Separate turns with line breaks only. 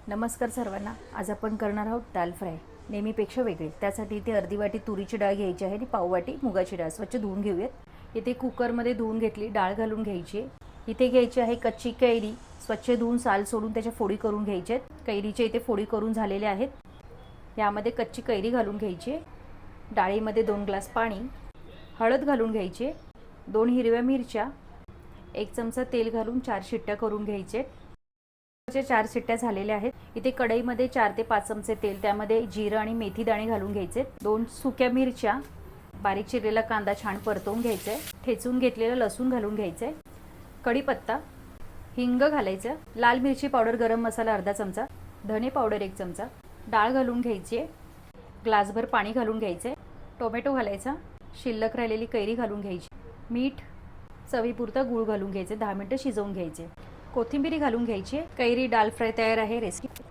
नमस्कार सर्वांना. आज आपण करणार आहोत दाल फ्राय, नेहमीपेक्षा वेगळे. त्यासाठी इथे अर्धी वाटी तुरीची डाळ घ्यायची आहे आणि पाव वाटी मुगाची डाळ स्वच्छ धुवून घेऊयात. इथे कुकरमध्ये धुवून घेतली, डाळ घालून घ्यायची. इथे घ्यायची आहे कच्ची कैरी, स्वच्छ धुवून साल सोडून त्याच्या फोडी करून घ्यायच्या आहेत. कैरीच्या इथे फोडी करून झालेल्या आहेत. यामध्ये कच्ची कैरी घालून घ्यायची. डाळीमध्ये 2 ग्लास पाणी, हळद घालून घ्यायची, 2 हिरव्या मिरच्या, 1 चमचा तेल घालून 4 शिट्ट्या करून घ्यायचे. 4 शिट्ट्या झालेल्या आहेत. इथे कढईमध्ये 4 ते 5 चमचे तेल, त्यामध्ये जिरं आणि मेथी दाणे घालून घ्यायचे. 2 सुक्या मिरच्या, बारीक चिरलेला कांदा छान परतवून घ्यायचा आहे. ठेचून घेतलेलं लसूण घालून घ्यायचं आहे. कढीपत्ता, हिंग घालायचं, लाल मिरची पावडर, गरम मसाला अर्धा चमचा, धने पावडर 1 चमचा, डाळ घालून घ्यायची आहे. ग्लासभर पाणी घालून घ्यायचं आहे. टोमॅटो घालायचा, शिल्लक राहिलेली कैरी घालून घ्यायची, मीठ, चवीपुरता गूळ घालून घ्यायचे, 10 मिनिटं शिजवून घ्यायचे, कोथिंबीर घालून घ्यायची. कैरी डाल फ्राय तयार आहे. रेसिपी